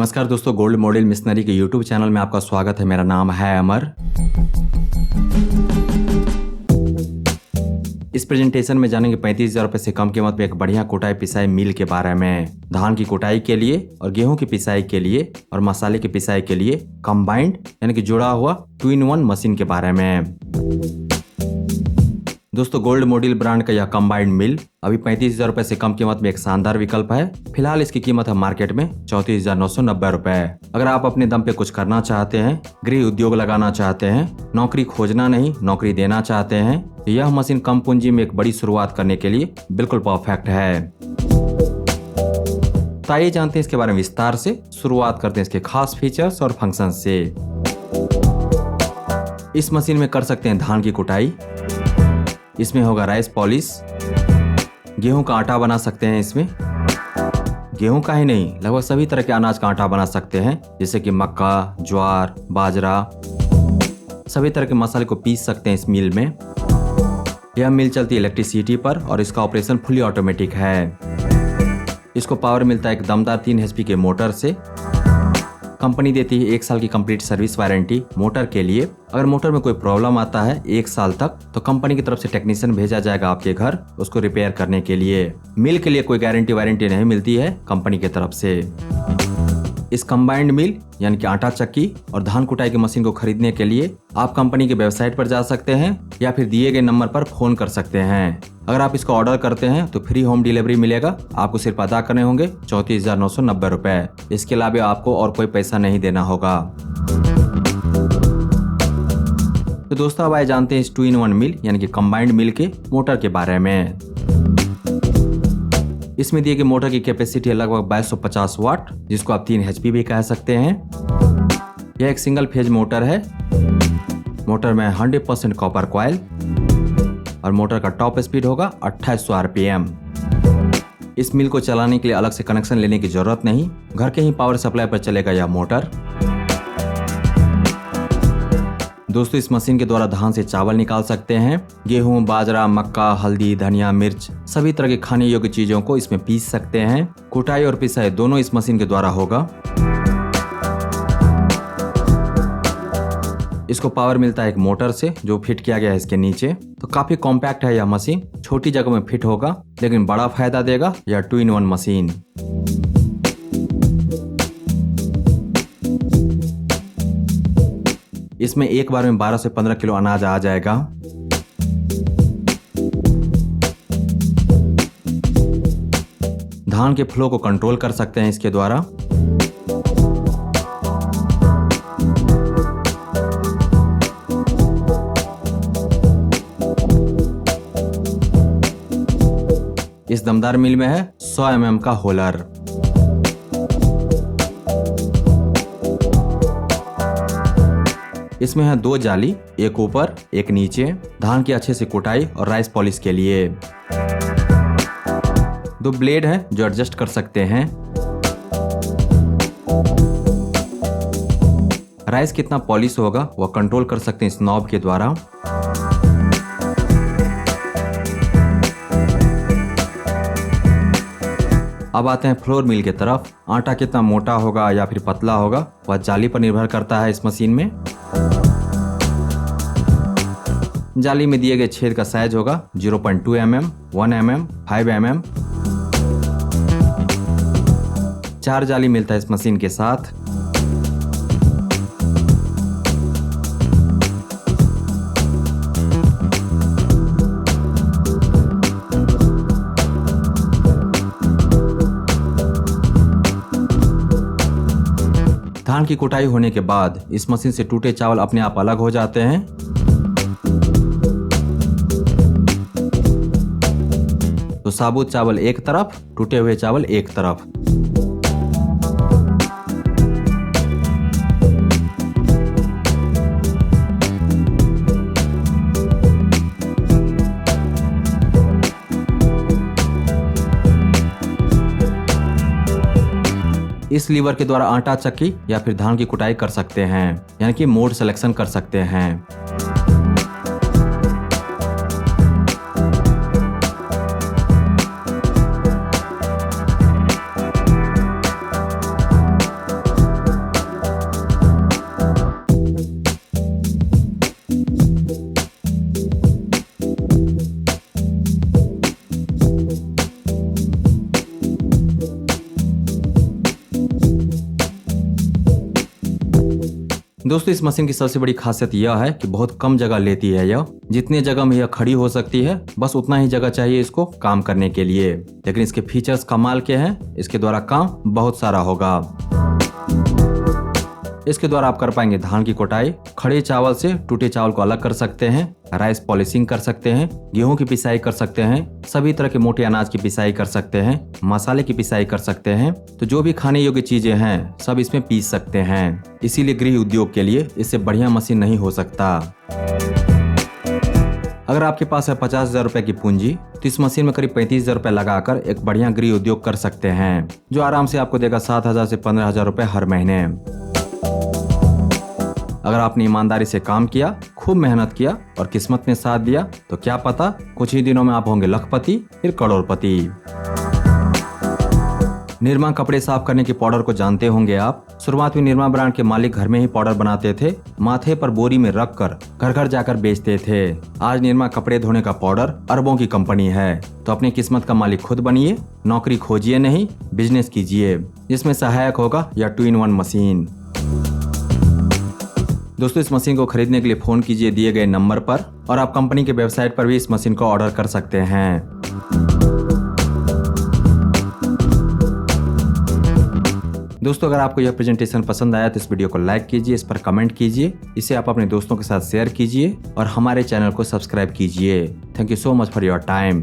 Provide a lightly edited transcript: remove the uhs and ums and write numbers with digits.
नमस्कार दोस्तों, gold model missionary के यूट्यूब चैनल में आपका स्वागत है। मेरा नाम है अमर। इस प्रेजेंटेशन में जानेंगे 35,000 रुपए से कम कीमत में एक बढ़िया कुटाई पिसाई मिल के बारे में। धान की कुटाई के लिए और गेहूं की पिसाई के लिए और मसाले की पिसाई के लिए कंबाइंड यानी कि जुड़ा हुआ 2-in-1 मशीन के बारे में। दोस्तों, गोल्ड मॉडल ब्रांड का यह कंबाइंड मिल अभी 35,000 रुपए से कम कीमत में एक शानदार विकल्प है। फिलहाल इसकी कीमत है मार्केट में 34,990 रुपए। अगर आप अपने दम पे कुछ करना चाहते हैं, गृह उद्योग लगाना चाहते हैं, नौकरी खोजना नहीं नौकरी देना चाहते हैं, तो यह मशीन कम पूंजी में एक बड़ी शुरुआत करने के लिए बिल्कुल परफेक्ट है। तो आइए जानते हैं इसके बारे में विस्तार से। शुरुआत करते हैं इसके खास फीचर्स और फंक्शन से। इस मशीन में कर सकते हैं धान की कुटाई, इसमें होगा राइस पॉलिश, गेहूं का आटा बना सकते हैं। इसमें गेहूं का ही नहीं, लगभग सभी तरह के अनाज का आटा बना सकते हैं, जैसे कि मक्का, ज्वार, बाजरा, सभी तरह के मसाले को पीस सकते हैं इस मिल में। यह मिल चलती है इलेक्ट्रिसिटी पर और इसका ऑपरेशन फुली ऑटोमेटिक है। इसको पावर मिलता है एक दमदार 3 HP के मोटर से। कंपनी देती है 1 साल की कंप्लीट सर्विस वारंटी मोटर के लिए। अगर मोटर में कोई प्रॉब्लम आता है 1 साल तक, तो कंपनी की तरफ से टेक्नीशियन भेजा जाएगा आपके घर उसको रिपेयर करने के लिए। मिल के लिए कोई गारंटी वारंटी नहीं मिलती है कंपनी की तरफ से। इस कंबाइंड मिल यानी कि आटा चक्की और धान कुटाई की मशीन को खरीदने के लिए आप कंपनी की वेबसाइट पर जा सकते हैं या फिर दिए गए नंबर पर फोन कर सकते हैं। अगर आप इसको ऑर्डर करते हैं तो फ्री होम डिलीवरी मिलेगा। आपको सिर्फ अदा करने होंगे 34,990 रुपए। इसके अलावा आपको और कोई पैसा नहीं देना होगा। तो दोस्तों, अब आइए जानते हैं इस 2-in-1 मिल यानी कि कंबाइंड मिल के मोटर के बारे में। इसमें दिए गए मोटर की कैपेसिटी है लगभग 2250 वाट, जिसको आप 3 HP भी कह सकते हैं। यह एक सिंगल फेज मोटर है। मोटर में 100% कॉपर कॉइल और मोटर का टॉप स्पीड होगा 2800 RPM। इस मिल को चलाने के लिए अलग से कनेक्शन लेने की जरूरत नहीं, घर के ही पावर सप्लाई पर चलेगा यह मोटर। दोस्तों, इस मशीन के द्वारा धान से चावल निकाल सकते हैं। गेहूं, बाजरा, मक्का, हल्दी, धनिया, मिर्च, सभी तरह के खाने योग्य चीजों को इसमें पीस सकते हैं। कुटाई और पिसाई दोनों इस मशीन के द्वारा होगा। इसको पावर मिलता है एक मोटर से जो फिट किया गया है इसके नीचे। तो काफी कॉम्पैक्ट है यह मशीन, छोटी जगह में फिट होगा लेकिन बड़ा फायदा देगा यह 2-in-1 मशीन। इसमें एक बार में 12 से 15 किलो अनाज आ जाएगा। धान के फ्लो को कंट्रोल कर सकते हैं इसके द्वारा। इस दमदार मिल में है 100 mm का होलर। इसमें है 2 जाली, एक ऊपर एक नीचे, धान की अच्छे से कुटाई और राइस पॉलिश के लिए। 2 ब्लेड है जो एडजस्ट कर सकते हैं। राइस कितना पॉलिश होगा वह कंट्रोल कर सकते हैं इस नॉब के द्वारा। अब आते हैं फ्लोर मिल की तरफ। आटा कितना मोटा होगा या फिर पतला होगा वह जाली पर निर्भर करता है इस मशीन में। जाली में दिए गए छेद का साइज होगा 0.2 mm, 1 mm, 5 mm। 4 जाली मिलता है इस मशीन के साथ। धान की कुटाई होने के बाद इस मशीन से टूटे चावल अपने आप अलग हो जाते हैं। तो साबुत चावल एक तरफ, टूटे हुए चावल एक तरफ। इस लीवर के द्वारा आटा चक्की या फिर धान की कुटाई कर सकते हैं, यानी कि मोड सिलेक्शन कर सकते हैं। दोस्तों इस मशीन की सबसे बड़ी खासियत यह है कि बहुत कम जगह लेती है। यह जितने जगह में यह खड़ी हो सकती है बस उतना ही जगह चाहिए इसको काम करने के लिए। लेकिन इसके फीचर्स कमाल के हैं, इसके द्वारा काम बहुत सारा होगा। इसके द्वारा आप कर पाएंगे धान की कुटाई, खड़े चावल से टूटे चावल को अलग कर सकते हैं, राइस पॉलिशिंग कर सकते हैं, गेहूं की पिसाई कर सकते हैं, सभी तरह के मोटे अनाज की पिसाई कर सकते हैं, मसाले की पिसाई कर सकते हैं। तो जो भी खाने योग्य चीजें हैं सब इसमें पीस सकते हैं। इसीलिए गृह उद्योग के लिए इससे बढ़िया मशीन नहीं हो सकता। अगर आपके पास है 50,000 रुपए की पूंजी तो इस मशीन में करीब 35,000 रुपए लगाकर एक बढ़िया गृह उद्योग कर सकते हैं, जो आराम से आपको देगा 7,000 से 15,000 रुपए हर महीने। अगर आपने ईमानदारी से काम किया, खूब मेहनत किया और किस्मत ने साथ दिया तो क्या पता कुछ ही दिनों में आप होंगे लखपति फिर करोड़पति। निरमा कपड़े साफ करने के पाउडर को जानते होंगे आप। शुरुआत में निरमा ब्रांड के मालिक घर में ही पाउडर बनाते थे, माथे पर बोरी में रखकर घर घर जाकर बेचते थे। आज निरमा कपड़े धोने का पाउडर अरबों की कंपनी है। तो अपनी किस्मत का मालिक खुद बनिए, नौकरी खोजिए नहीं, बिजनेस कीजिए जिसमें सहायक होगा या 2-in-1 मशीन। दोस्तों इस मशीन को खरीदने के लिए फोन कीजिए दिए गए नंबर पर और आप कंपनी के वेबसाइट पर भी इस मशीन को ऑर्डर कर सकते हैं। दोस्तों अगर आपको यह प्रेजेंटेशन पसंद आया तो इस वीडियो को लाइक कीजिए, इस पर कमेंट कीजिए, इसे आप अपने दोस्तों के साथ शेयर कीजिए और हमारे चैनल को सब्सक्राइब कीजिए। Thank you so much for your time.